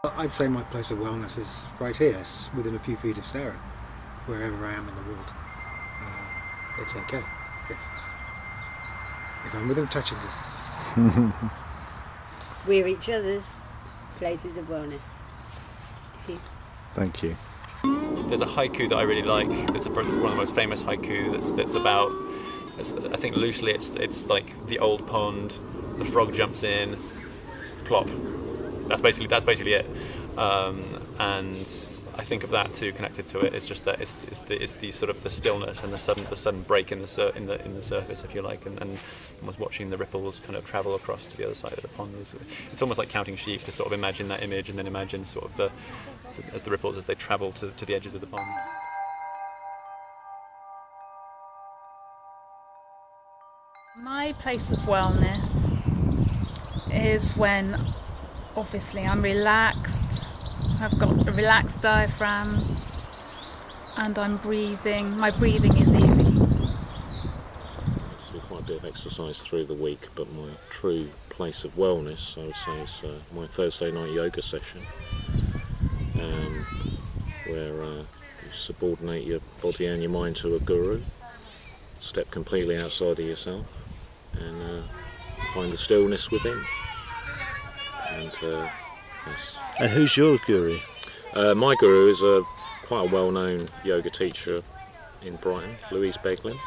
But I'd say my place of wellness is right here, it's within a few feet of Sarah, wherever I am in the world. It's okay if I'm within touching distance. We're each other's places of wellness. Thank you. There's a haiku that I really like. It's one of the most famous haiku that's about. I think loosely it's like the old pond, the frog jumps in, plop. That's basically it. And I think of that too, connected to it. It's just that it's the sort of the stillness and the sudden break in the surface, if you like, and almost watching the ripples kind of travel across to the other side of the pond. It's almost like counting sheep, to sort of imagine that image and then imagine sort of the ripples as they travel to the edges of the pond. My place of wellness is when obviously I'm relaxed, I've got a relaxed diaphragm and I'm breathing, my breathing is easy. I do quite a bit of exercise through the week, but my true place of wellness, I would say, is my Thursday night yoga session, where you subordinate your body and your mind to a guru, step completely outside of yourself and find the stillness within. And yes. And who's your guru? My guru is quite a well-known yoga teacher in Brighton, Louise Beglin,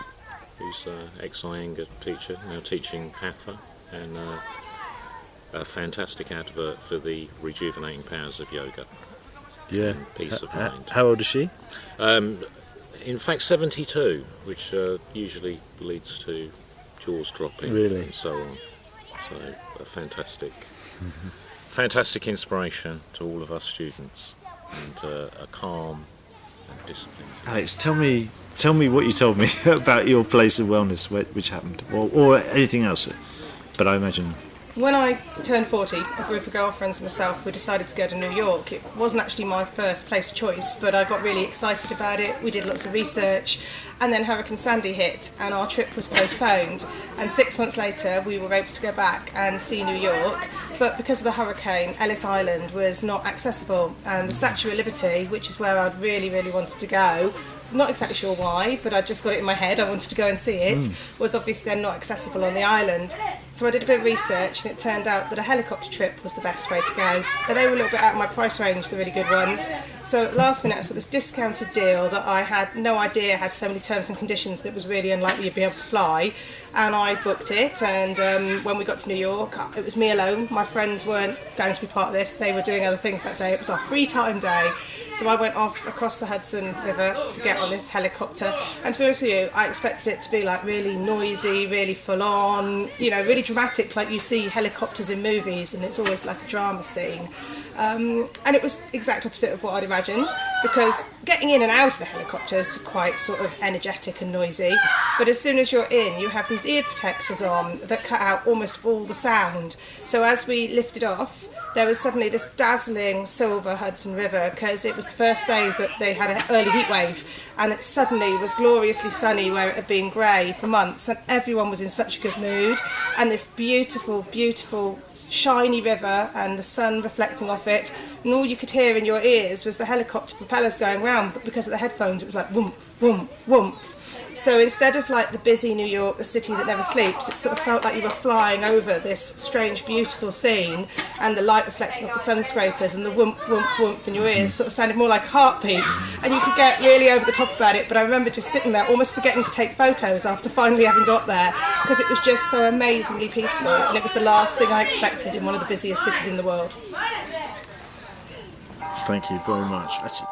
who's an ex-Iyengar teacher, now teaching Hatha, and a fantastic advert for the rejuvenating powers of yoga. Yeah. And peace of mind. How old is she? In fact, 72, which usually leads to jaws dropping and so on. So a fantastic inspiration to all of us students, and a calm and discipline. Alex, tell me what you told me about your place of wellness, which happened, or anything else. But I imagine. When I turned 40, a group of girlfriends and myself, we decided to go to New York. It wasn't actually my first place choice, but I got really excited about it. We did lots of research, and then Hurricane Sandy hit, and our trip was postponed. And 6 months later, we were able to go back and see New York, but because of the hurricane, Ellis Island was not accessible, and the Statue of Liberty, which is where I'd really, really wanted to go, not exactly sure why, but I just got it in my head, I wanted to go and see it, was obviously then not accessible on the island. So I did a bit of research, and it turned out that a helicopter trip was the best way to go. But they were a little bit out of my price range, the really good ones. So at last minute I saw this discounted deal that I had no idea had so many terms and conditions that it was really unlikely you'd be able to fly. And I booked it, and when we got to New York, it was me alone. My friends weren't going to be part of this, they were doing other things that day. It was our free time day. So I went off across the Hudson River to get on this helicopter, and to be honest with you, I expected it to be like really noisy, really full on, you know, really dramatic, like you see helicopters in movies, and it's always like a drama scene. And it was the exact opposite of what I'd imagined, because getting in and out of the helicopter is quite sort of energetic and noisy, but as soon as you're in, you have these ear protectors on that cut out almost all the sound. So as we lifted off, there was suddenly this dazzling silver Hudson River, because it was the first day that they had an early heat wave, and it suddenly was gloriously sunny where it had been grey for months, and everyone was in such a good mood, and this beautiful, beautiful shiny river and the sun reflecting off it, and all you could hear in your ears was the helicopter propellers going round, but because of the headphones it was like whoomp, whoomp, whoomp. So instead of like the busy New York, the city that never sleeps, it sort of felt like you were flying over this strange, beautiful scene, and the light reflecting off the sunscrapers and the whoomp, whoomp, whoomp in your ears sort of sounded more like a heartbeat, and you could get really over the top about it. But I remember just sitting there almost forgetting to take photos after finally having got there, because it was just so amazingly peaceful, and it was the last thing I expected in one of the busiest cities in the world. Thank you very much. Actually,